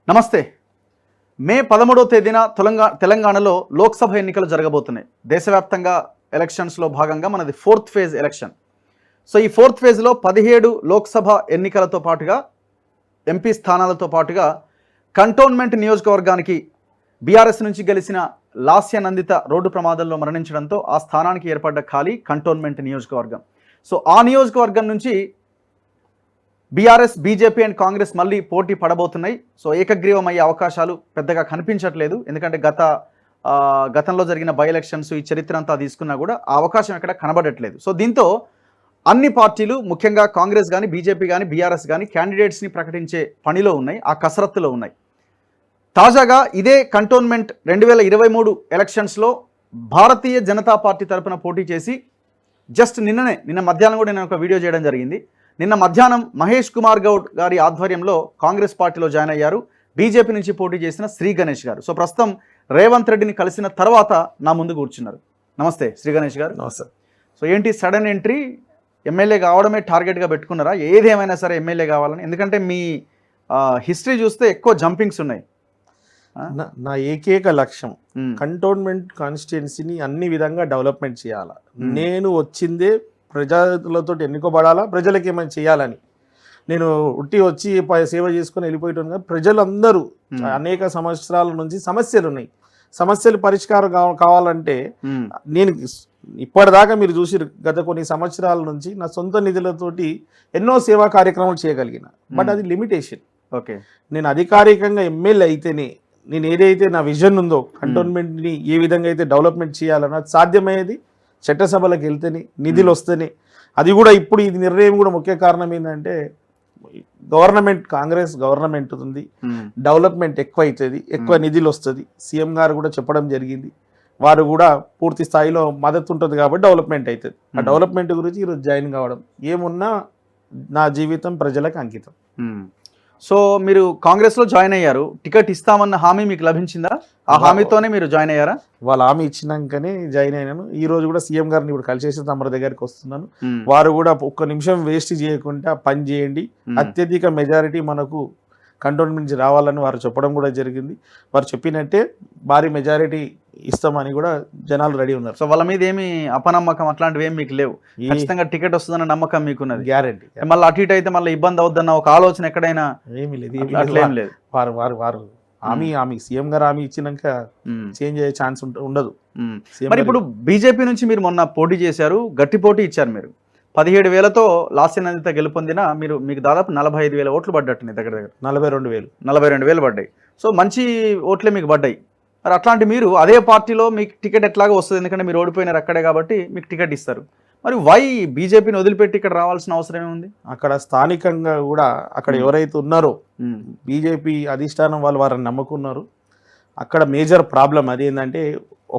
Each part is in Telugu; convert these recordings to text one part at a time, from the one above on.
నమస్తే. మే 13వ తేదీన తెలంగాణలో లోక్సభ ఎన్నికలు జరగబోతున్నాయి. దేశవ్యాప్తంగా ఎలక్షన్స్లో భాగంగా మనది 4th ఫేజ్ ఎలక్షన్. సో ఈ 4th ఫేజ్లో 17 లోక్సభ ఎన్నికలతో పాటుగా ఎంపీ స్థానాలతో పాటుగా కంటోన్మెంట్ నియోజకవర్గానికి బీఆర్ఎస్ నుంచి గెలిచిన లాస్య నందిత రోడ్డు ప్రమాదంలో మరణించడంతో ఆ స్థానానికి ఏర్పడ్డ ఖాళీ కంటోన్మెంట్ నియోజకవర్గం. సో ఆ నియోజకవర్గం నుంచి బీఆర్ఎస్, బీజేపీ అండ్ కాంగ్రెస్ మళ్ళీ పోటీ పడబోతున్నాయి. సో ఏకగ్రీవం అయ్యే అవకాశాలు పెద్దగా కనిపించట్లేదు. ఎందుకంటే గతంలో జరిగిన బై ఎలక్షన్స్ ఈ చరిత్ర అంతా తీసుకున్నా కూడా ఆ అవకాశం ఎక్కడ కనబడట్లేదు. సో దీంతో అన్ని పార్టీలు, ముఖ్యంగా కాంగ్రెస్ కానీ, బీజేపీ కానీ, బీఆర్ఎస్ కానీ క్యాండిడేట్స్ని ప్రకటించే పనిలో ఉన్నాయి, ఆ కసరత్తులో ఉన్నాయి. తాజాగా ఇదే కంటోన్మెంట్ 2023 ఎలక్షన్స్లో భారతీయ జనతా పార్టీ తరఫున పోటీ చేసి నిన్న మధ్యాహ్నం కూడా నేను ఒక వీడియో చేయడం జరిగింది. నిన్న మధ్యాహ్నం మహేష్ కుమార్ గౌడ్ గారి ఆధ్వర్యంలో కాంగ్రెస్ పార్టీలో జాయిన్ అయ్యారు. బీజేపీ నుంచి పోటీ చేసిన శ్రీ గణేష్ గారు. సో ప్రస్తుతం రేవంత్ రెడ్డిని కలిసిన తర్వాత నా ముందు కూర్చున్నారు. నమస్తే శ్రీ గణేష్ గారు. నమస్తే. సో ఏంటి సడన్ ఎంట్రీ? ఎమ్మెల్యే కావడమే టార్గెట్గా పెట్టుకున్నారా? ఏదేమైనా సరే ఎమ్మెల్యే కావాలని? ఎందుకంటే మీ హిస్టరీ చూస్తే ఎక్కువ జంపింగ్స్ ఉన్నాయి. నా ఏకైక లక్ష్యం కంటోన్మెంట్ కాన్స్టిట్యున్సీని అన్ని విధంగా డెవలప్మెంట్ చేయాలా. నేను వచ్చిందే ప్రజలతో ఎన్నుకోబడాలా, ప్రజలకి ఏమైనా చేయాలని. నేను వచ్చి సేవ చేసుకుని వెళ్ళిపోయటం కాదు. ప్రజలందరూ అనేక సంవత్సరాల నుంచి సమస్యలు ఉన్నాయి. సమస్యలు పరిష్కారం కావాలంటే నేను ఇప్పటిదాకా మీరు చూసి గత కొన్ని సంవత్సరాల నుంచి నా సొంత నిధులతోటి ఎన్నో సేవా కార్యక్రమాలు చేయగలిగిన. బట్ అది లిమిటేషన్. ఓకే, నేను అధికారికంగా ఎమ్మెల్యే అయితేనే నేను ఏదైతే నా విజన్ ఉందో కంటోన్మెంట్ని ఏ విధంగా అయితే డెవలప్మెంట్ చేయాలన్నా సాధ్యమయ్యేది చట్టసభలకు వెళ్తేనే, నిధులు వస్తేనే. అది కూడా ఇప్పుడు ఇది నిర్ణయం కూడా ముఖ్య కారణం ఏంటంటే కాంగ్రెస్ గవర్నమెంట్ ఉంది, డెవలప్మెంట్ ఎక్కువ అవుతుంది, ఎక్కువ నిధులు వస్తుంది. సీఎం గారు కూడా చెప్పడం జరిగింది. వారు కూడా పూర్తి స్థాయిలో మద్దతు ఉంటుంది కాబట్టి డెవలప్మెంట్ అవుతుంది. ఆ డెవలప్మెంట్ గురించి ఈరోజు జాయిన్ కావడం, ఏమున్నా నా జీవితం ప్రజలకు అంకితం. సో మీరు కాంగ్రెస్లో జాయిన్ అయ్యారు. టికెట్ ఇస్తామన్న హామీ మీకు లభించిందా? ఆ హామీతోనే మీరు జాయిన్ అయ్యారా? వాళ్ళు హామీ ఇచ్చినాకనే జాయిన్ అయినాను. ఈ రోజు కూడా సీఎం గారిని ఇప్పుడు కలిసేసి తమ దగ్గరికి వస్తున్నాను. వారు కూడా ఒక్క నిమిషం వేస్ట్ చేయకుండా పని చేయండి, అత్యధిక మెజారిటీ మనకు కంటోన్మెంట్ నుంచి రావాలని వారు చెప్పడం కూడా జరిగింది. వారు చెప్పినట్టే భారీ మెజారిటీ ఇస్తామని కూడా జనాలు రెడీ ఉన్నారు. సో వాళ్ళ మీద ఏమి అపనమ్మకం అట్లాంటివి ఏమి మీకు లేవు? ఖచ్చితంగా టికెట్ వస్తుందన్న నమ్మకం మీకున్నది? గ్యారంటీ. మళ్ళీ అటు ఇటు అయితే మళ్ళీ ఇబ్బంది అవుద్దన్న ఒక ఆలోచన ఎక్కడైనా? ఏమీ లేదు, అట్లా ఏం లేదు. వారు హామీ సీఎం గారు హామీ ఇచ్చినాక చేంజ్ అయ్యే ఛాన్స్ ఉండదు. మరి ఇప్పుడు బీజేపీ నుంచి మీరు మొన్న పోటీ చేశారు, గట్టి పోటీ ఇచ్చారు. మీరు 17,000తో లాస్య నందిత గెలుపొందిన మీకు దాదాపు 45,000 ఓట్లు పడ్డట్టు. దగ్గర 42,000 పడ్డాయి. సో మంచి ఓట్లే మీకు పడ్డాయి. మరి అట్లాంటి మీరు అదే పార్టీలో మీకు టికెట్ ఎట్లాగా వస్తుంది? ఎందుకంటే మీరు ఓడిపోయినారు అక్కడే కాబట్టి మీకు టికెట్ ఇస్తారు. మరి వై బీజేపీని వదిలిపెట్టి ఇక్కడ రావాల్సిన అవసరం ఏముంది? అక్కడ స్థానికంగా కూడా అక్కడ ఎవరైతే ఉన్నారో బీజేపీ అధిష్టానం వారిని నమ్ముకున్నారు. అక్కడ మేజర్ ప్రాబ్లం అదేంటంటే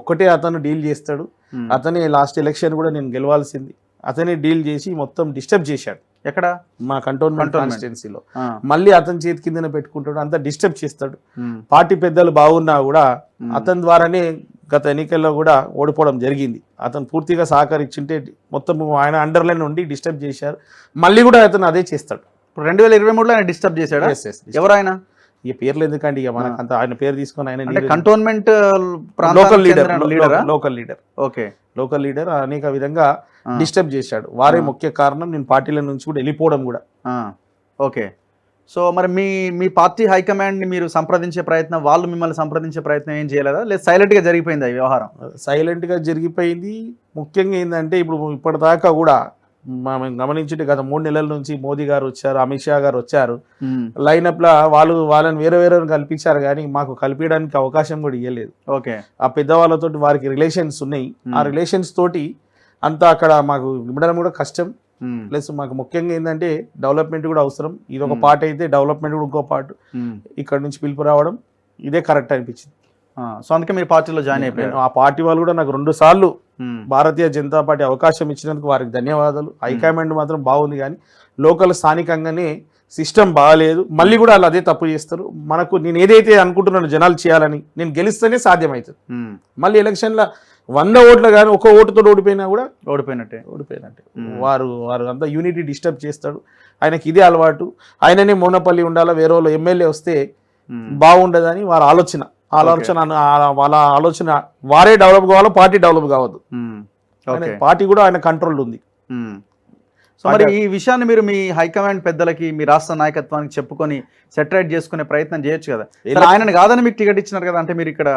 ఒకటే అతను డీల్ చేస్తాడు. అతనే లాస్ట్ ఎలక్షన్ కూడా నేను గెలవాల్సింది, అతనే డీల్ చేసి మొత్తం డిస్టర్బ్ చేశాడు. ఎక్కడ? మా కంటోన్మెంట్ కాన్స్టిట్యున్సీలో. మళ్ళీ అతని చేతి కిందనే పెట్టుకుంటాడు, అంతా డిస్టర్బ్ చేస్తాడు. పార్టీ పెద్దలు బాగున్నా కూడా అతని ద్వారానే గత ఎన్నికల్లో కూడా ఓడిపోవడం జరిగింది. అతను పూర్తిగా సహకరించుంటే మొత్తం ఆయన అండర్లైన్ ఉండి డిస్టర్బ్ చేశారు. మళ్ళీ కూడా అతను అదే చేస్తాడు. ఇప్పుడు 2023లో ఆయన డిస్టర్బ్ చేశాడు. ఎవరు ఆయన? ఈ పేర్లు ఎందుకంటే ఇక మనకు అంత ఆయన పేరు తీసుకొని ఆయన కంటోన్మెంట్ లోకల్ లీడర్ అనేక విధంగా డిస్టర్బ్ చేశాడు. వారే ముఖ్య కారణం నేను పార్టీల నుంచి కూడా వెళ్ళిపోవడం కూడా. ఓకే. సో మరి మీ పార్టీ హైకమాండ్ ని మీరు సంప్రదించే ప్రయత్నం, వాళ్ళు మిమ్మల్ని సంప్రదించే ప్రయత్నం ఏం చేయలేదా? లేదు సైలెంట్ గా జరిగిపోయింది ఈ వ్యవహారం? సైలెంట్ గా జరిగిపోయింది. ముఖ్యంగా ఏంటంటే ఇప్పటిదాకా కూడా మనం గమనించుంటే గత 3 నెలల నుంచి మోదీ గారు వచ్చారు, అమిత్ షా గారు వచ్చారు. లైనప్ లా వాళ్ళని వేరే కల్పించారు కానీ మాకు కలిపించడానికి అవకాశం కూడా ఇవ్వలేదు. ఓకే. ఆ పెద్దవాళ్ళతో వారికి రిలేషన్స్ ఉన్నాయి. ఆ రిలేషన్స్ తోటి అంతా అక్కడ మాకు ఇవ్వడం కూడా కష్టం. ప్లస్ మాకు ముఖ్యంగా ఏంటంటే డెవలప్మెంట్ కూడా అవసరం. ఇది ఒక పార్ట్ అయితే డెవలప్మెంట్ కూడా ఇంకో పార్ట్. ఇక్కడ నుంచి పిలుపు రావడం ఇదే కరెక్ట్ అనిపించింది. సో అందుకే మీరు పార్టీలో జాయిన్ అయిపోయారు. ఆ పార్టీ వాళ్ళు కూడా నాకు 2 సార్లు భారతీయ జనతా పార్టీ అవకాశం ఇచ్చినందుకు వారికి ధన్యవాదాలు. హైకమాండ్ మాత్రం బాగుంది కానీ లోకల్ స్థానికంగానే సిస్టమ్ బాగాలేదు. మళ్ళీ కూడా వాళ్ళు అదే తప్పు చేస్తారు. నేను ఏదైతే అనుకుంటున్నాను జనాలు చేయాలని, నేను గెలిస్తేనే సాధ్యమవుతుంది. మళ్ళీ ఎలక్షన్ల 100 ఓట్లు కానీ ఒక ఓటుతో ఓడిపోయినా కూడా ఓడిపోయినట్టే. వారు అంతా యూనిటీ డిస్టర్బ్ చేస్తాడు. ఆయనకి ఇదే అలవాటు. ఆయననే మోనపల్లి ఉండాలా, వేరే వాళ్ళు ఎమ్మెల్యే వస్తే బాగుండదని వారి ఆలోచన వాళ్ళ ఆలోచన వారే డెవలప్ కావాలో పార్టీ డెవలప్ కావద్దు. పార్టీ కూడా ఆయన కంట్రోల్ ఉంది. సో మరి ఈ విషయాన్ని మీరు మీ హైకమాండ్ పెద్దలకి మీ రాష్ట్ర నాయకత్వానికి చెప్పుకొని సెటరేట్ చేసుకునే ప్రయత్నం చేయొచ్చు కదా. ఆయనను కాదని మీకు టికెట్ ఇచ్చినారు కదా, అంటే మీరు ఇక్కడ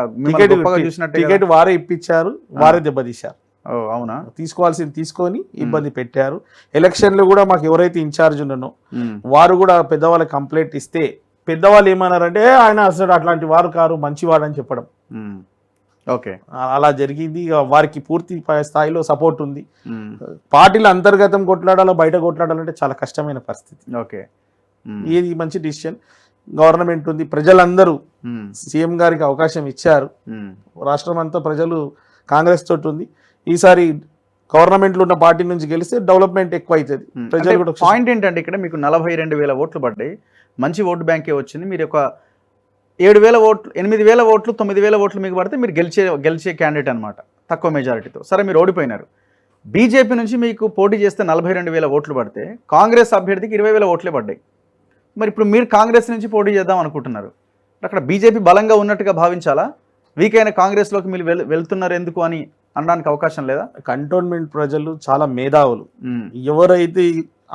టికెట్ వారే ఇప్పించారు, వారే దెబ్బతీశారు. అవునా? తీసుకోవాల్సింది తీసుకొని ఇబ్బంది పెట్టారు. ఎలక్షన్లు కూడా మాకు ఎవరైతే ఇన్ఛార్జ్ ఉన్ననో వారు కూడా పెద్దవాళ్ళకి కంప్లైంట్ ఇస్తే పెద్దవాళ్ళు ఏమన్నారంటే ఆయన అసలు అట్లాంటి వారు కారు, మంచివాడు అని చెప్పడం. ఓకే, అలా జరిగింది. వారికి పూర్తి స్థాయిలో సపోర్ట్ ఉంది. పార్టీల అంతర్గతం కొట్లాడాలో బయట కొట్లాడాలంటే చాలా కష్టమైన పరిస్థితి. ఓకే, ఇది మంచి డిసిషన్. గవర్నమెంట్ ఉంది, ప్రజలందరూ సీఎం గారికి అవకాశం ఇచ్చారు. రాష్ట్రం అంతా ప్రజలు కాంగ్రెస్ తోటి ఉంది. ఈసారి గవర్నమెంట్లో ఉన్న పార్టీ నుంచి గెలిస్తే డెవలప్మెంట్ ఎక్కువ అవుతుంది. ప్రజలు కూడా పాయింట్ ఏంటంటే ఇక్కడ మీకు 42,000 ఓట్లు పడ్డాయి, మంచి ఓటు బ్యాంకే వచ్చింది. మీరు ఒక 7,000 ఓట్లు, 8,000 ఓట్లు, 9,000 ఓట్లు మీకు పడితే మీరు గెలిచే క్యాండిడేట్ అనమాట, తక్కువ మెజారిటీతో. సరే, మీరు ఓడిపోయినారు. బీజేపీ నుంచి మీకు పోటీ చేస్తే 42,000 ఓట్లు పడితే కాంగ్రెస్ అభ్యర్థికి 20,000 ఓట్లే పడ్డాయి. మరి ఇప్పుడు మీరు కాంగ్రెస్ నుంచి పోటీ చేద్దాం అనుకుంటున్నారు. అక్కడ బీజేపీ బలంగా ఉన్నట్టుగా భావించాలా? వీక్ అయిన కాంగ్రెస్లోకి మీరు వెళ్తున్నారు ఎందుకు అని అనడానికి అవకాశం లేదా? కంటోన్మెంట్ ప్రజలు చాలా మేధావులు. ఎవరైతే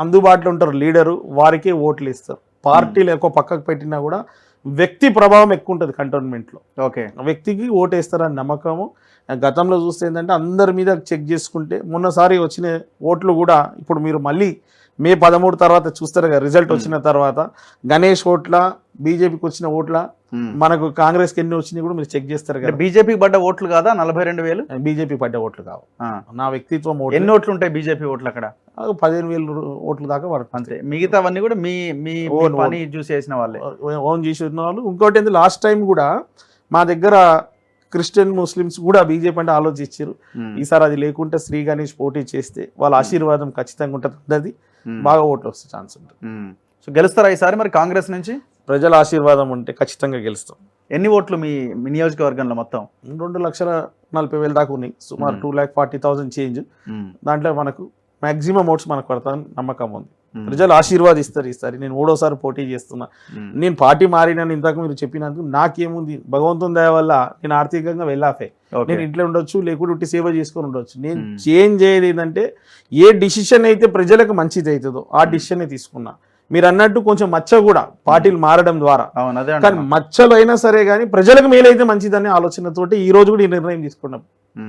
అందుబాటులో ఉంటారో లీడరు వారికే ఓట్లు ఇస్తారు. పార్టీలు ఎక్కువ పక్కకు పెట్టినా కూడా వ్యక్తి ప్రభావం ఎక్కువ ఉంటుంది కంటోన్మెంట్లో. ఓకే, వ్యక్తికి ఓటేస్తారని నమ్మకము. గతంలో చూస్తే ఏంటంటే అందరి మీద చెక్ చేసుకుంటే మొన్నసారి వచ్చిన ఓట్లు కూడా ఇప్పుడు మీరు మళ్ళీ మే 13 తర్వాత చూస్తారు కదా, రిజల్ట్ వచ్చిన తర్వాత గణేష్ ఓట్ల, బీజేపీకి వచ్చిన ఓట్ల, మనకు కాంగ్రెస్కి ఎన్ని వచ్చినాయి కూడా మీరు చెక్ చేస్తారు కదా. బీజేపీకి పడ్డ ఓట్లు కాదా 42,000? బీజేపీ పడ్డ ఓట్లు కావు. నా వ్యక్తిత్వం ఎన్ని ఓట్లు ఉంటాయి బీజేపీ ఓట్లు? అక్కడ 15,000 ఓట్ల దాకా పడుతుంది అంతే. మిగతావన్నీ కూడా మీ పని చూసి వేసిన వాళ్ళే, ఓన్ చేసిన వాళ్ళు. ఇంకోటి ఏంటి, లాస్ట్ టైం కూడా మా దగ్గర క్రిస్టియన్ ముస్లిమ్స్ కూడా బీజేపీ అంటే ఆలోచించారు. ఈసారి అది లేకుంటే శ్రీ గణేష్ పోటీ చేస్తే వాళ్ళ ఆశీర్వాదం ఖచ్చితంగా ఉంటుంది, బాగా ఓట్లు వస్తే ఛాన్స్ ఉంటుంది. సో గెలుస్తారా ఈసారి మరి కాంగ్రెస్ నుంచి? ప్రజల ఆశీర్వాదం ఉంటే ఖచ్చితంగా గెలుస్తాం. ఎన్ని ఓట్లు మీ నియోజకవర్గంలో మొత్తం? 2,40,000 దాకా ఉన్నాయి. సుమారు 2,40,000 చేంజ్. దాంట్లో మనకు మాక్సిమం ఓట్స్ మనకు పడతాను నమ్మకం ఉంది. ప్రజలు ఆశీర్వాదిస్తారు. ఈసారి నేను 3వసారి పోటీ చేస్తున్నా. నేను పార్టీ మారినని ఇంతకు మీరు చెప్పినందుకు నాకేముంది, భగవంతుని దయ వల్ల నేను ఆర్థికంగా వెళ్ళాఫే. నేను ఇంట్లో ఉండొచ్చు, లేకుంటే ఉట్టి సేవ చేసుకొని ఉండొచ్చు. నేను చేంజ్ అయ్యేది ఏంటంటే ఏ డిసిషన్ అయితే ప్రజలకు మంచిది అవుతుందో ఆ డిసిషనే తీసుకున్నా. మీరు అన్నట్టు కొంచెం మచ్చ కూడా పార్టీలు మారడం ద్వారా, కానీ మచ్చలు అయినా సరే కానీ ప్రజలకు మేలైతే మంచిదనే ఆలోచనతోటి ఈ రోజు కూడా ఈ నిర్ణయం తీసుకున్నాం.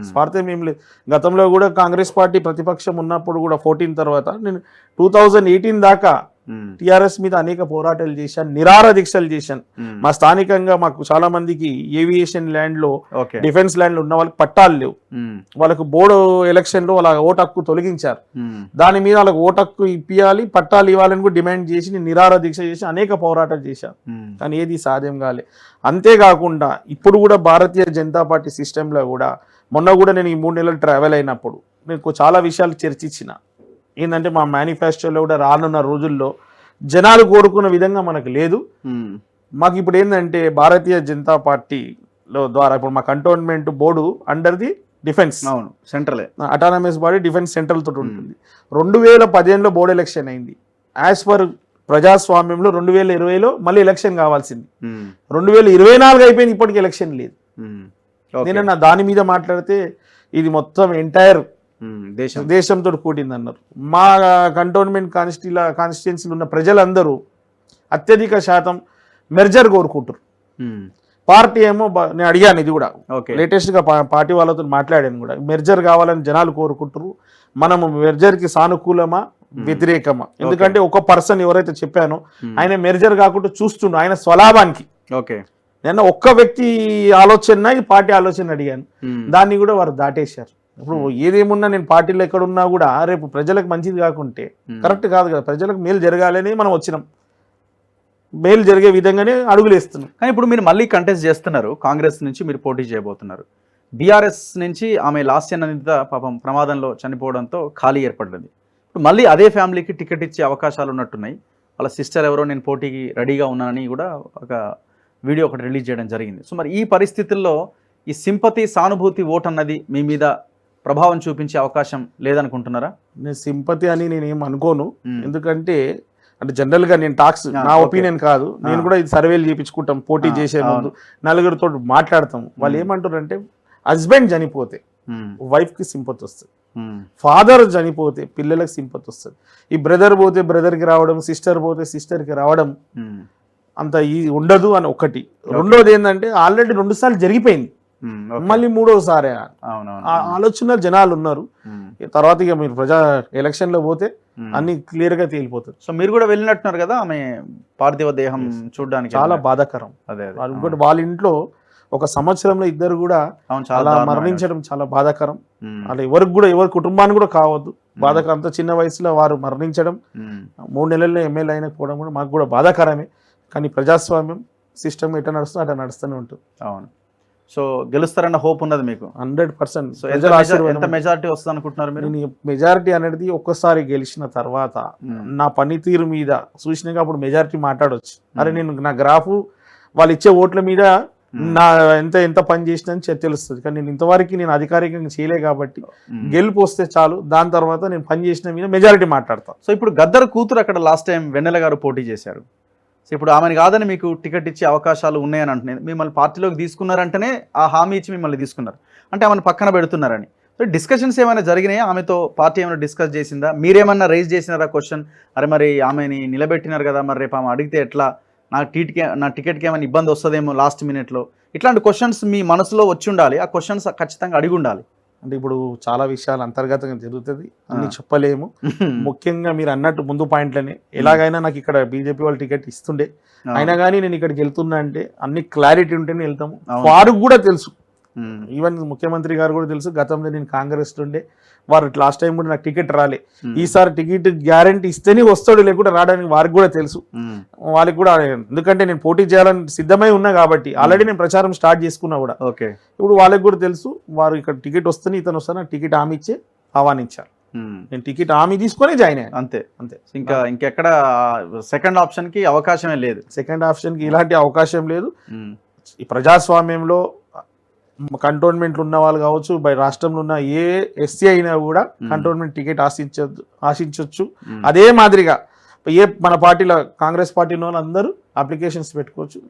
స్వార్థం ఏం లేదు. గతంలో కూడా కాంగ్రెస్ పార్టీ ప్రతిపక్షం ఉన్నప్పుడు కూడా 14 తర్వాత నేను 2018 దాకా టిఆర్ఎస్ మీద అనేక పోరాటాలు చేశాను, నిరాహార దీక్షలు చేశాను. మా స్థానికంగా మాకు చాలా మందికి ఏవియేషన్ ల్యాండ్ లో, డిఫెన్స్ ల్యాండ్ లో ఉన్న వాళ్ళకి పట్టాలు లేవు. వాళ్ళకు బోర్డు ఎలక్షన్ లో వాళ్ళ ఓటు హక్కు తొలగించారు. దాని మీద వాళ్ళకి ఓటు హక్కు ఇప్పియాలి, పట్టాలు ఇవ్వాలని కూడా డిమాండ్ చేసి నేను నిరాహార దీక్ష చేసి అనేక పోరాటాలు చేశాను. కానీ ఏది సాధ్యం కాలే. అంతేకాకుండా ఇప్పుడు కూడా భారతీయ జనతా పార్టీ సిస్టంలో కూడా మొన్న కూడా నేను ఈ 3 నెలలు ట్రావెల్ అయినప్పుడు నేను చాలా విషయాలు చర్చించిన. ఏంటంటే మా మేనిఫెస్టోలో కూడా రానున్న రోజుల్లో జనాలు కోరుకున్న విధంగా మనకు లేదు. మాకు ఇప్పుడు ఏంటంటే భారతీయ జనతా పార్టీలో ద్వారా ఇప్పుడు మా cantonment board under the defence, అవును, central autonomous body, defence central తోటి ఉంటుంది. 2015లో బోర్డు ఎలక్షన్ అయింది. యాజ్ పర్ ప్రజాస్వామ్యంలో 2020లో మళ్ళీ ఎలక్షన్ కావాల్సింది. 2024 అయిపోయింది, ఇప్పటికి ఎలక్షన్ లేదు. నేను దాని మీద మాట్లాడితే ఇది మొత్తం ఎంటైర్ దేశంతో కూడింది అన్నారు. మా కంటోన్మెంట్ కాన్స్టిట్యున్సీలో ఉన్న ప్రజలందరూ అత్యధిక శాతం మెర్జర్ కోరుకుంటారు. పార్టీ ఏమో నేను అడిగాను, ఇది కూడా లేటెస్ట్ గా పార్టీ వాళ్ళతో మాట్లాడాను కూడా, మెర్జర్ కావాలని జనాలు కోరుకుంటారు. మనము మెర్జర్కి సానుకూలమా వ్యతిరేకమా? ఎందుకంటే ఒక పర్సన్ ఎవరైతే చెప్పానో ఆయన మెర్జర్ కాకుండా చూస్తుండు ఆయన స్వలాభానికి. ఓకే, నేను ఒక్క వ్యక్తి ఆలోచన, ఈ పార్టీ ఆలోచన అడిగాను, దాన్ని కూడా వారు దాటేశారు. ఇప్పుడు ఏదేమున్నా నేను పార్టీలో ఎక్కడున్నా కూడా రేపు ప్రజలకు మంచిది కాకుంటే కరెక్ట్ కాదు కదా. ప్రజలకు మేలు జరగాలని మనం వచ్చినాం, మేలు జరిగే విధంగానే అడుగులు వేస్తున్నాం. కానీ ఇప్పుడు మీరు మళ్ళీ కంటెస్ట్ చేస్తున్నారు, కాంగ్రెస్ నుంచి మీరు పోటీ చేయబోతున్నారు. బీఆర్ఎస్ నుంచి ఆమె లాస్యన్ అనిత పాపం ప్రమాదంలో చనిపోవడంతో ఖాళీ ఏర్పడింది. ఇప్పుడు మళ్ళీ అదే ఫ్యామిలీకి టికెట్ ఇచ్చే అవకాశాలు ఉన్నట్టున్నాయి. వాళ్ళ సిస్టర్ ఎవరో నేను పోటీకి రెడీగా ఉన్నానని కూడా ఒక వీడియో ఒకటి రిలీజ్ చేయడం జరిగింది. సో మరి ఈ పరిస్థితుల్లో ఈ సింపతి, సానుభూతి ఓట్ అన్నది మీ మీద ప్రభావం చూపించే అవకాశం లేదనుకుంటున్నారా? నేను సింపతి అని నేనేం అనుకోను. ఎందుకంటే అంటే జనరల్ గా నేను టాక్స్ నా okay. ఒపీనియన్ కాదు, నేను కూడా ఇది సర్వేలు చేయించుకుంటాం పోటీ చేసే ముందు, నలుగురితో మాట్లాడతాం. వాళ్ళు ఏమంటారు అంటే హస్బెండ్ చనిపోతే వైఫ్ కి సింపతి వస్తుంది, ఫాదర్ చనిపోతే పిల్లలకు సింపతి వస్తుంది, ఈ బ్రదర్ పోతే బ్రదర్ కి రావడం, సిస్టర్ పోతే సిస్టర్ కి రావడం అంత ఈ ఉండదు అని ఒకటి. రెండోది ఏంటంటే ఆల్రెడీ 2 సార్లు జరిగిపోయింది, మళ్ళీ 3వసారి ఆలోచన జనాలు ఉన్నారు. తర్వాత ఇక మీరు ప్రజా ఎలక్షన్ లో పోతే అన్ని క్లియర్ గా తేలిపోతుంది. సో మీరు కూడా వెళ్ళినట్టున్నారు కదా ఆమె పార్థివ దేహం చూడడానికి? చాలా బాధాకరం. ఇంకోటి వాళ్ళ ఇంట్లో 1 సంవత్సరంలో ఇద్దరు కూడా అలా మరణించడం చాలా బాధాకరం. అలా ఎవరికి కూడా, ఎవరి కుటుంబానికి కూడా కావద్దు బాధాకరం. అంత చిన్న వయసులో వారు మరణించడం, 3 నెలల్లో ఎమ్మెల్యే అయినకపోవడం కూడా మాకు కూడా బాధాకరమే. కానీ ప్రజాస్వామ్యం సిస్టమ్ ఎట్లా నడుస్తుందో అట్లా నడుస్తూనే ఉంటుంది. అవును. సో గెలుస్తారన్న హోప్ ఉన్నది మీకు? 100%. సో ఎంత మెజారిటీ వస్తుంది అనుకుంటున్నారు మీరు? మెజారిటీ అనేది ఒక్కసారి గెలిచిన తర్వాత నా పనితీరు మీద చూసినాక అప్పుడు మెజారిటీ మాట్లాడవచ్చు. అరే నేను నా గ్రాఫ్ వాళ్ళు ఇచ్చే ఓట్ల మీద నా ఎంత పని చేసిన తెలుస్తుంది. కానీ నేను ఇంతవరకు నేను అధికారికంగా చేయలే కాబట్టి గెలుపు వస్తే చాలు, దాని తర్వాత నేను పని చేసిన మీద మెజారిటీ మాట్లాడతాను. సో ఇప్పుడు గద్దర్ కూతురు అక్కడ లాస్ట్ టైం వెన్నెల గారు పోటీ చేశారు. సో ఇప్పుడు ఆమెను కాదని మీకు టికెట్ ఇచ్చే అవకాశాలు ఉన్నాయని అంటున్నాయి. మిమ్మల్ని పార్టీలోకి తీసుకున్నారంటేనే ఆ హామీ ఇచ్చి మిమ్మల్ని తీసుకున్నారు అంటే ఆమెను పక్కన పెడుతున్నారని. సో డిస్కషన్స్ ఏమైనా జరిగినాయా? ఆమెతో పార్టీ ఏమైనా డిస్కస్ చేసిందా? మీరేమన్నా రైజ్ చేసినారా క్వశ్చన్? అరే మరి ఆమెని నిలబెట్టినారు కదా, మరి రేపు ఆమె అడిగితే ఎట్లా, నా టికెట్కి ఏమైనా ఇబ్బంది వస్తుందేమో లాస్ట్ మినిట్లో, ఇట్లాంటి క్వశ్చన్స్ మీ మనసులో వచ్చి ఉండాలి. ఆ క్వశ్చన్స్ ఖచ్చితంగా అడిగి ఉండాలి. అంటే ఇప్పుడు చాలా విషయాలు అంతర్గతంగా జరుగుతుంది, అన్ని చెప్పలేము. ముఖ్యంగా మీరు అన్నట్టు ముందు పాయింట్లనే ఎలాగైనా నాకు ఇక్కడ బీజేపీ వాళ్ళు టికెట్ ఇస్తుండే, అయినా కానీ నేను ఇక్కడికి వెళ్తున్నా అంటే అన్ని క్లారిటీ ఉంటేనే వెళ్తాము. వారికి కూడా తెలుసు, ఈవెన్ ముఖ్యమంత్రి గారు కూడా తెలుసు, గతంలో నేను కాంగ్రెస్ ఉండే, వారు లాస్ట్ టైం కూడా నాకు టికెట్ రాలే, ఈసారి టికెట్ గ్యారంటీ ఇస్తేనే వస్తాడు, లేకుండా రావడానికి వారికి కూడా తెలుసు. వాళ్ళకి కూడా ఎందుకంటే నేను పోటీ చేయాలని సిద్ధమై ఉన్నా కాబట్టి ఆల్రెడీ నేను ప్రచారం స్టార్ట్ చేసుకున్నా కూడా. ఓకే, ఇప్పుడు వాళ్ళకి కూడా తెలుసు, వారు ఇక్కడ టికెట్ వస్తేనే ఇతను వస్తాను టికెట్ హామీ ఇచ్చే ఆహ్వానించారు. నేను టికెట్ హామీ తీసుకొని జాయిన్ అయ్యాను, అంతే. ఇంకెక్కడ సెకండ్ ఆప్షన్ కి అవకాశమే లేదు. సెకండ్ ఆప్షన్ కి ఇలాంటి అవకాశం లేదు. ఈ ప్రజాస్వామ్యంలో కంటోన్మెంట్లు ఉన్న వాళ్ళు కావచ్చు, రాష్ట్రంలో ఉన్న ఏ ఎస్సీ అయినా కూడా కంటోన్మెంట్ టికెట్ ఆశించవచ్చు. అదే మాదిరిగా మన పార్టీలో కాంగ్రెస్ పార్టీలో వాళ్ళు అందరూ అప్లికేషన్స్ పెట్టుకోవచ్చు.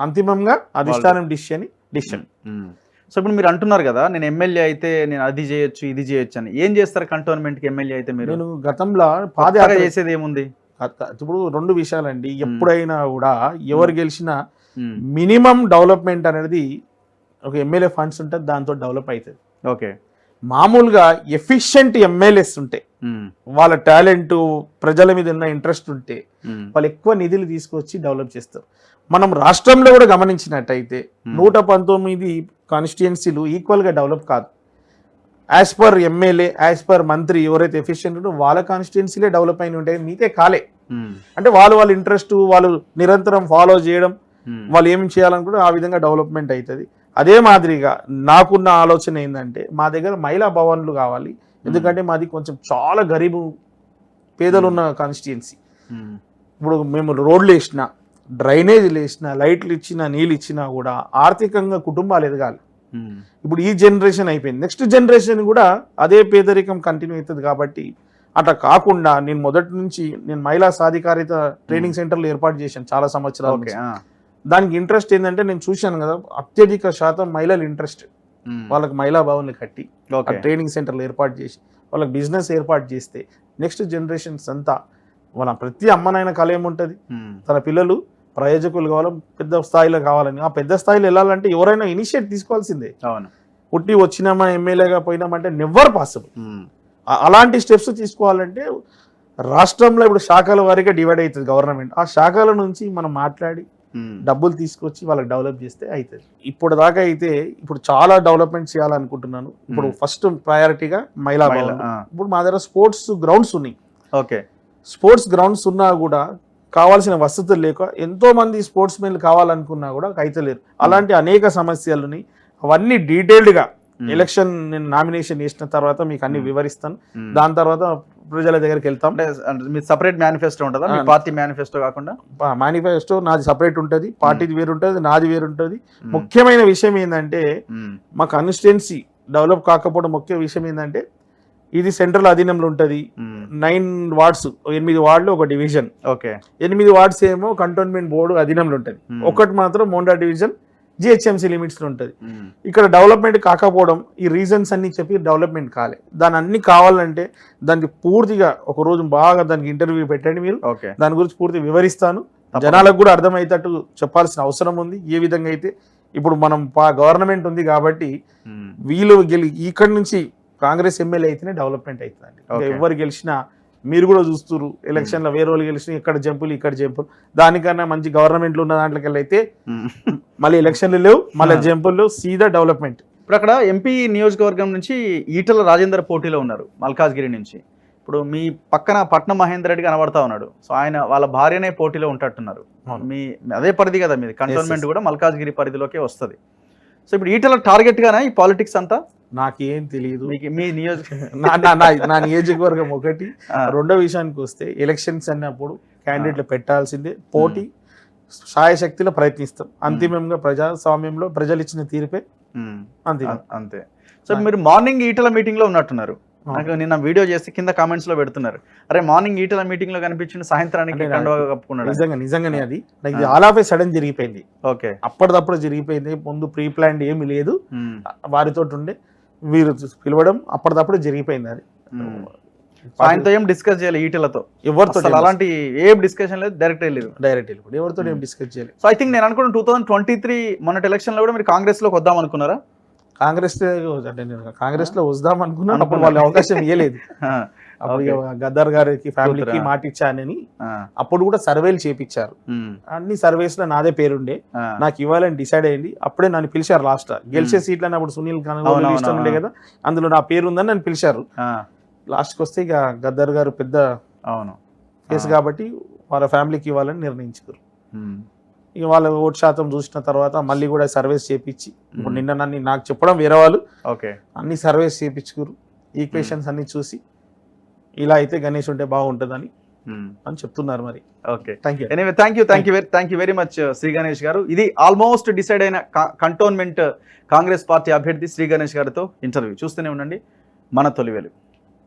అంతిమంగా అధిష్టానం డిసిషన్. సో ఇప్పుడు మీరు అంటున్నారు కదా, నేను ఎమ్మెల్యే అయితే నేను అది చేయొచ్చు ఇది చేయొచ్చు అని. ఏం చేస్తారు కంటోన్మెంట్కి ఎమ్మెల్యే అయితే మీరు? నేను గతంలో పాదయాత్ర చేసేది ఏముంది? ఇప్పుడు 2 విషయాలండి. ఎప్పుడైనా కూడా ఎవరు గెలిచినా మినిమం డెవలప్మెంట్ అనేది ఒక ఎమ్మెల్యే ఫండ్స్ ఉంటే దాంతో డెవలప్ అవుతుంది. ఓకే, మామూలుగా ఎఫిషియెంట్ ఎమ్మెల్యేస్ ఉంటే, వాళ్ళ టాలెంట్ ప్రజల మీద ఉన్న ఇంట్రెస్ట్ ఉంటే వాళ్ళు ఎక్కువ నిధులు తీసుకొచ్చి డెవలప్ చేస్తారు. మనం రాష్ట్రంలో కూడా గమనించినట్టయితే 119 కాన్స్టిట్యుయెన్సీలు ఈక్వల్గా డెవలప్ కాదు. As per MLA, as per మంత్రి ఎవరైతే ఎఫిషియెంట్ ఉంటో వాళ్ళ కాన్స్టిట్యుయెన్సీలే డెవలప్ అయిన ఉంటాయి, మీతే కాలే. అంటే వాళ్ళ ఇంట్రెస్ట్, వాళ్ళు నిరంతరం ఫాలో చేయడం, వాళ్ళు ఏం చేయాలనుకుంటే ఆ విధంగా డెవలప్మెంట్ అవుతుంది. అదే మాదిరిగా నాకున్న ఆలోచన ఏంటంటే మా దగ్గర మహిళా భవన్లు కావాలి. ఎందుకంటే మాది కొంచెం చాలా గరీబు పేదలున్న కాన్స్టిట్యుయెన్సీ. ఇప్పుడు మేము రోడ్లు వేసినా, డ్రైనేజీలు వేసినా, లైట్లు ఇచ్చినా, నీళ్ళు ఇచ్చినా కూడా ఆర్థికంగా కుటుంబాలు ఎదగాలి. ఇప్పుడు ఈ జనరేషన్ అయిపోయింది, నెక్స్ట్ జనరేషన్ కూడా అదే పేదరికం కంటిన్యూ అవుతుంది. కాబట్టి అట్లా కాకుండా నేను మొదటి నుంచి నేను మహిళా సాధికారిత ట్రైనింగ్ సెంటర్లు ఏర్పాటు చేశాను చాలా సంవత్సరాలు. దానికి ఇంట్రెస్ట్ ఏంటంటే నేను చూశాను కదా, అత్యధిక శాతం మహిళలు ఇంట్రెస్ట్. వాళ్ళకి మహిళా భవన్లు కట్టి ట్రైనింగ్ సెంటర్లు ఏర్పాటు చేసి వాళ్ళకి బిజినెస్ ఏర్పాటు చేస్తే నెక్స్ట్ జనరేషన్స్ అంతా వాళ్ళ ప్రతి అమ్మనైనా కళ ఏముంటుంది, తన పిల్లలు ప్రయోజకులు కావాలి, పెద్ద స్థాయిలో కావాలని. ఆ పెద్ద స్థాయిలో వెళ్ళాలంటే ఎవరైనా ఇనిషియేట్ తీసుకోవాల్సిందే. పుట్టి వచ్చినామా ఎమ్మెల్యేగా పోయినామంటే నెవర్ పాసిబుల్. అలాంటి స్టెప్స్ తీసుకోవాలంటే రాష్ట్రంలో ఇప్పుడు శాఖల వారీగా డివైడ్ అవుతుంది గవర్నమెంట్. ఆ శాఖల నుంచి మనం మాట్లాడి డబ్బులు తీసుకొచ్చి వాళ్ళకి డెవలప్ చేస్తే అవుతుంది. ఇప్పుడు దాకా అయితే ఇప్పుడు చాలా డెవలప్మెంట్ చేయాలనుకుంటున్నాను. ఇప్పుడు ఫస్ట్ ప్రయారిటీగా మహిళా భవన్. ఇప్పుడు మా దగ్గర స్పోర్ట్స్ గ్రౌండ్స్ ఉన్నాయి. ఓకే, స్పోర్ట్స్ గ్రౌండ్స్ ఉన్నా కూడా కావాల్సిన వసతులు లేక ఎంతో మంది స్పోర్ట్స్ మెన్లు కావాలనుకున్నా కూడా అయితలేరు. అలాంటి అనేక సమస్యలని అవన్నీ డీటెయిల్డ్గా ఎలక్షన్ నేను నామినేషన్ చేసిన తర్వాత మీకు అన్ని వివరిస్తాను. దాని తర్వాత ప్రజల దగ్గరికి వెళ్తాం. మీ సపరేట్ మేనిఫెస్టో ఉంటుందా? పార్టీ మేనిఫెస్టో కాకుండా మేనిఫెస్టో నాది సపరేట్ ఉంటుంది, పార్టీది వేరు ఉంటుంది, నాది వేరు ఉంటుంది. ముఖ్యమైన విషయం ఏంటంటే మా కాన్స్టిట్యుయెన్సీ డెవలప్ కాకపోవడం ముఖ్య విషయం ఏంటంటే ఇది సెంట్రల్ అధీనంలో ఉంటుంది. 9 వార్డ్స్, 8 వార్డులు ఒక డివిజన్. ఓకే, 8 వార్డ్స్ ఏమో కంటోన్మెంట్ బోర్డు అధీనంలో ఉంటుంది. ఒకటి మాత్రం మోండా డివిజన్ జిహెచ్ఎంసీ లిమిట్స్లో ఉంటుంది. ఇక్కడ డెవలప్మెంట్ కాకపోవడం, ఈ రీజన్స్ అన్ని చెప్పి డెవలప్మెంట్ కాలే. దాని అన్ని కావాలంటే దానికి పూర్తిగా ఒక రోజు బాగా దానికి ఇంటర్వ్యూ పెట్టండి మీరు. ఓకే, దాని గురించి పూర్తి వివరిస్తాను. జనాలకు కూడా అర్థమయ్యేటట్టు చెప్పాల్సిన అవసరం ఉంది. ఏ విధంగా అయితే ఇప్పుడు మనం గవర్నమెంట్ ఉంది కాబట్టి వీళ్ళు ఇక్కడి నుంచి కాంగ్రెస్ ఎమ్మెల్యే అయితేనే డెవలప్మెంట్ అవుతుందండి. ఎవరు గెలిచినా మీరు కూడా చూస్తున్నారు, ఎలక్షన్లో వేరే వాళ్ళు గెలిచిన ఇక్కడ జంపులు ఇక్కడ జంపులు. దానికన్నా మంచి గవర్నమెంట్లో ఉన్న దాంట్లోకి అయితే మళ్ళీ ఎలక్షన్లు లేవు, మళ్ళీ జంపులు లేవు, సీదా డెవలప్మెంట్. ఇప్పుడు అక్కడ ఎంపీ నియోజకవర్గం నుంచి ఈటల రాజేందర్ పోటీలో ఉన్నారు మల్కాజ్గిరి నుంచి. ఇప్పుడు మీ పక్కన పట్నం మహేందర్ రెడ్డి కనబడతా ఉన్నాడు. సో ఆయన వాళ్ళ భార్యనే పోటీలో ఉంటట్టున్నారు. మీ అదే పరిధి కదా మీది, కంటోన్మెంట్ కూడా మల్కాజ్గిరి పరిధిలోకే వస్తుంది. సో ఇప్పుడు ఈటల టార్గెట్ గానే ఈ పాలిటిక్స్ అంతా. నాకేం తెలియదు. మీ నా నియోజకవర్గం ఒకటి. రెండో విషయానికి వస్తే ఎలక్షన్స్ అన్నప్పుడు క్యాండిడేట్లు పెట్టాల్సిందే, పోటీ శాయశక్తిలో ప్రయత్నిస్తాం. అంతిమంగా ప్రజాస్వామ్యంలో ప్రజలు ఇచ్చిన తీర్పే అంతే. సో మీరు మార్నింగ్ ఈటల మీటింగ్ లో ఉన్నట్టున్నారు. నాకు నిన్న వీడియో చేసి కింద కామెంట్స్ లో పెడుతున్నారు, అరే మార్నింగ్ ఈటల మీటింగ్ లో కనిపించిన సాయంత్రానికి కప్పుకున్నాడు. నిజంగానే అది నాకు ఆల్ ఆఫ్ ఏ సడన్ జరిగిపోయింది. ఓకే, అప్పటిదప్పుడు జరిగిపోయింది. ముందు ప్రీ ప్లాన్ ఏమి లేదు, వారితో ఉండే వీరు పిలవడం అప్పటిదప్పుడు జరిగిపోయింది. అది ఆయనతో ఏం డిస్కస్ చేయాలి, ఈటలతో ఎవరితో అలాంటి ఏం డిస్కషన్ లేదు, డైరెక్ట్ వెళ్ళారు. ఎవరితో ఏం డిస్కస్ చేయాలి. సో ఐ థింక్ నేను అనుకున్నాను 2023 మొన్నటి ఎలక్షన్ లో కూడా మీరు కాంగ్రెస్ లోకి వద్దాం అనుకున్నారా? కాంగ్రెస్ లో వద్దాం అనుకున్నాను. అప్పుడు వాళ్ళు అవకాశం ఇవ్వలేదు. గద్దర్ గారికి ఫ్యామిలీకి మాట ఇచ్చానని అప్పుడు కూడా సర్వేలు చేపించారు. అన్ని సర్వేస్ లో నాదే పేరుండే, నాకు ఇవ్వాలని డిసైడ్ అయ్యింది. అప్పుడే నన్ను పిలిచారు. లాస్ట్ గెలిచే సీట్లు అన్నప్పుడు సునీల్ కనుగోలు ఇష్టం ఉండే కదా, అందులో నా పేరు ఉందని నన్ను పిలిచారు. లాస్ట్కి వస్తే ఇక గద్దర్ గారు పెద్ద కేసు కాబట్టి వాళ్ళ ఫ్యామిలీకి ఇవ్వాలని నిర్ణయించారు. ఇక వాళ్ళ ఓటు శాతం చూసిన తర్వాత మళ్ళీ కూడా సర్వేస్ చేపించి, ఇప్పుడు నిన్న నన్ను నాకు చెప్పడం వేరే వాళ్ళు అన్ని సర్వేస్ చేపించుకురు, ఈక్వేషన్స్ అన్ని చూసి ఇలా అయితే గణేష్ ఉంటే బాగుంటుందని అని చెప్తున్నారు. మరి okay, thank you very much Shri Ganesh గారు. ఇది ఆల్మోస్ట్ డిసైడ్ అయిన కంటోన్మెంట్ కాంగ్రెస్ పార్టీ అభ్యర్థి శ్రీ గణేష్ గారితో ఇంటర్వ్యూ. చూస్తూనే ఉండండి మన తొలి వెలుగు.